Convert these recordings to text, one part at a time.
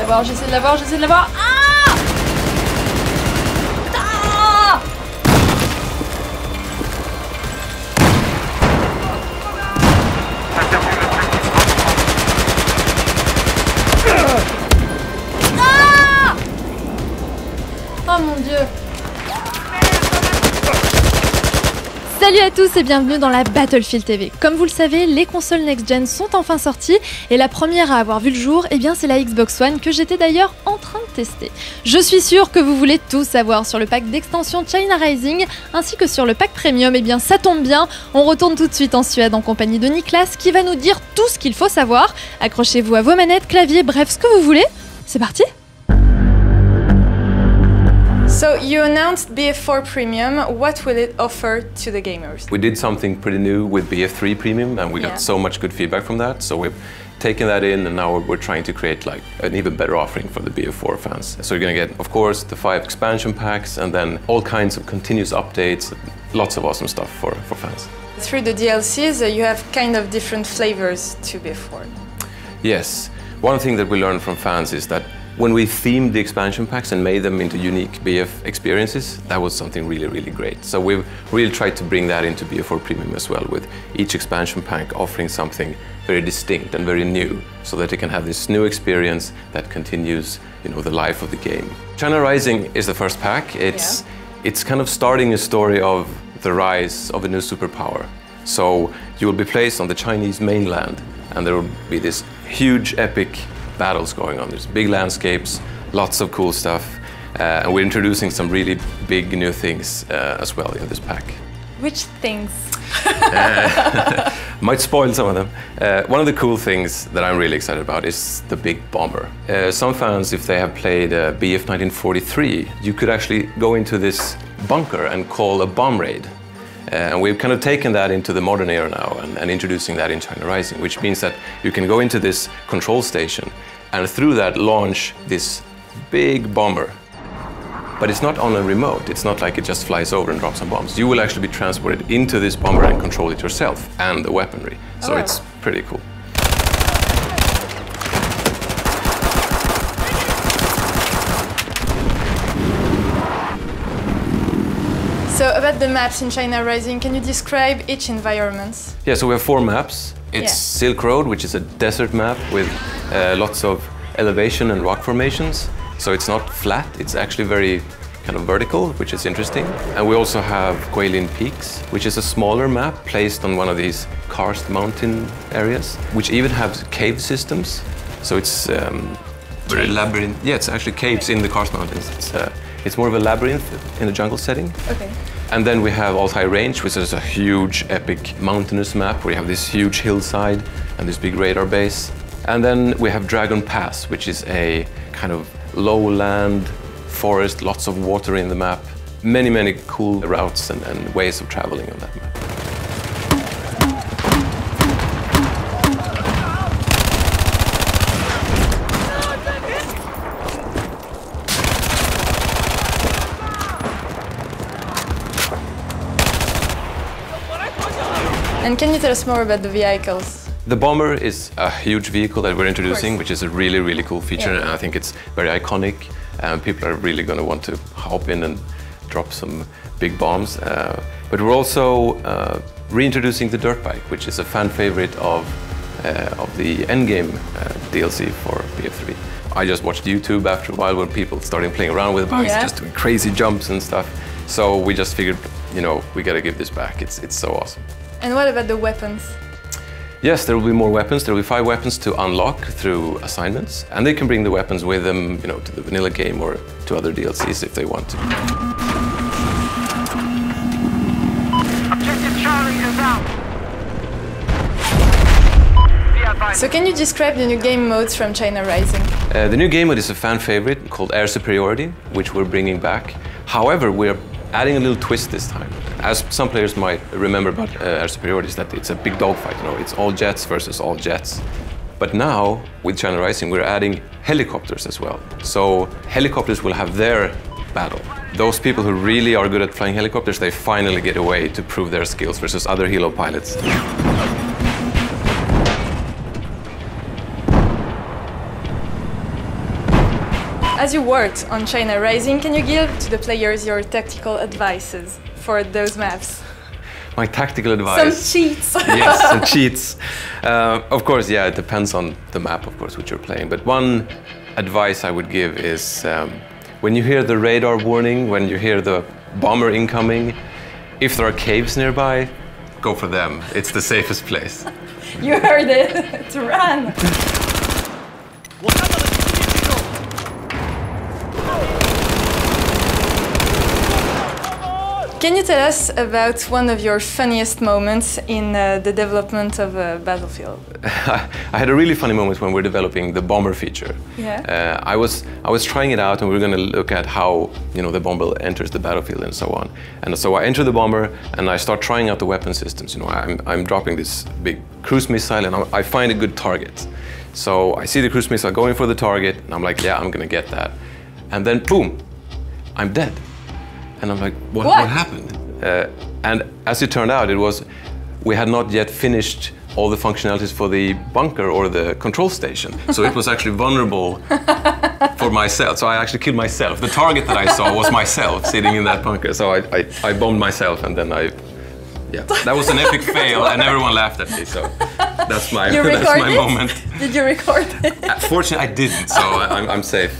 l'avoir, j'essaie de l'avoir, j'essaie de l'avoir. Ah! Ah! Ah! Oh mon Dieu. Salut à tous et bienvenue dans la Battlefield TV. Comme vous le savez, les consoles next-gen sont enfin sorties et la première à avoir vu le jour, eh bien c'est la Xbox One que j'étais d'ailleurs en train de tester. Je suis sûre que vous voulez tout savoir sur le pack d'extension China Rising ainsi que sur le pack Premium, eh bien ça tombe bien, on retourne tout de suite en Suède en compagnie de Niklas qui va nous dire tout ce qu'il faut savoir. Accrochez-vous à vos manettes, claviers, bref ce que vous voulez. C'est parti! So you announced BF4 Premium. What will it offer to the gamers? We did something pretty new with BF3 Premium and we got so much good feedback from that. So we've taken that in and now we're trying to create like an even better offering for the BF4 fans. So you're going to get, of course, the 5 expansion packs and then all kinds of continuous updates, lots of awesome stuff for fans. Through the DLCs, you have kind of different flavors to BF4. Yes. One thing that we learned from fans is that when we themed the expansion packs and made them into unique BF experiences, that was something really, really great. So we've really tried to bring that into BF4 Premium as well, with each expansion pack offering something very distinct and very new, so that you can have this new experience that continues, you know, the life of the game. China Rising is the first pack. It's kind of starting a story of the rise of a new superpower. So you will be placed on the Chinese mainland, and there will be this huge, epic battles going on. There's big landscapes, lots of cool stuff, and we're introducing some really big new things as well in this pack. Which things? Might spoil some of them. One of the cool things that I'm really excited about is the big bomber. Some fans, if they have played BF 1943, you could actually go into this bunker and call a bomb raid. And we've kind of taken that into the modern era now and introducing that in China Rising, which means that you can go into this control station and through that launch this big bomber. But it's not on a remote, it's not like it just flies over and drops some bombs. You will actually be transported into this bomber and control it yourself and the weaponry. So it's pretty cool. So about the maps in China Rising, can you describe each environment? Yeah, so we have 4 maps. It's Silk Road, which is a desert map with lots of elevation and rock formations. So it's not flat, it's actually very kind of vertical, which is interesting. And we also have Guilin Peaks, which is a smaller map placed on one of these karst mountain areas, which even have cave systems. So it's very labyrinth. Yeah, it's actually caves in the karst mountains. It's more of a labyrinth in a jungle setting. Okay. And then we have Altai Range, which is a huge, epic mountainous map where you have this huge hillside and this big radar base. And then we have Dragon Pass, which is a kind of lowland forest, lots of water in the map. Many, many cool routes and ways of traveling on that map. And can you tell us more about the vehicles? The bomber is a huge vehicle that we're introducing, which is a really, really cool feature, and I think it's very iconic. People are really going to want to hop in and drop some big bombs. But we're also reintroducing the dirt bike, which is a fan favorite of the endgame DLC for BF3. I just watched YouTube after a while when people started playing around with bikes, just doing crazy jumps and stuff. So we just figured, you know, we got to give this back. It's so awesome. And what about the weapons? Yes, there will be more weapons. There will be 5 weapons to unlock through assignments, and they can bring the weapons with them, you know, to the vanilla game or to other DLCs if they want to. Objective Charlie is out. So can you describe the new game modes from China Rising? The new game mode is a fan favorite called Air Superiority, which we're bringing back. However, we're adding a little twist this time. As some players might remember about Air Superiority is that it's a big dogfight, you know, it's all jets versus all jets. But now, with China Rising, we're adding helicopters as well. So helicopters will have their battle. Those people who really are good at flying helicopters, they finally get away to prove their skills versus other helo pilots. As you worked on China Rising, can you give to the players your tactical advices for those maps? My tactical advice. Some cheats. Yes, some cheats. Of course, yeah, it depends on the map, of course, which you're playing. But one advice I would give is when you hear the radar warning, when you hear the bomber incoming, if there are caves nearby, go for them. It's the safest place. You heard it. To run. Can you tell us about one of your funniest moments in the development of Battlefield? I had a really funny moment when we were developing the bomber feature. Yeah. I was trying it out, and we were going to look at how the bomber enters the battlefield and so on. And so I enter the bomber and I start trying out the weapon systems. I'm dropping this big cruise missile, and I find a good target. So I see the cruise missile going for the target, and I'm like, yeah, I'm going to get that. And then boom, I'm dead. And I'm like, what happened? And as it turned out, we had not yet finished all the functionalities for the bunker or the control station. So it was actually vulnerable for myself. So I actually killed myself. The target that I saw was myself sitting in that bunker. So I bombed myself, and then that was an epic fail, and everyone laughed at me. So that's my moment. Did you record it? Fortunately, I didn't, so I'm safe.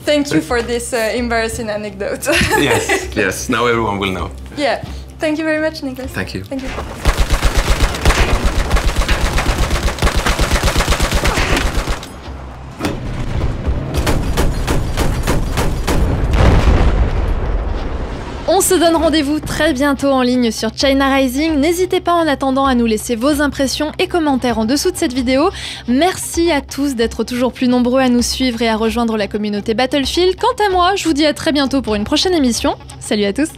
Thank you for this embarrassing anecdote. Yes, now everyone will know. Yeah, thank you very much, Niklas. Thank you. Thank you. On se donne rendez-vous très bientôt en ligne sur China Rising. N'hésitez pas en attendant à nous laisser vos impressions et commentaires en dessous de cette vidéo. Merci à tous d'être toujours plus nombreux à nous suivre et à rejoindre la communauté Battlefield. Quant à moi, je vous dis à très bientôt pour une prochaine émission. Salut à tous!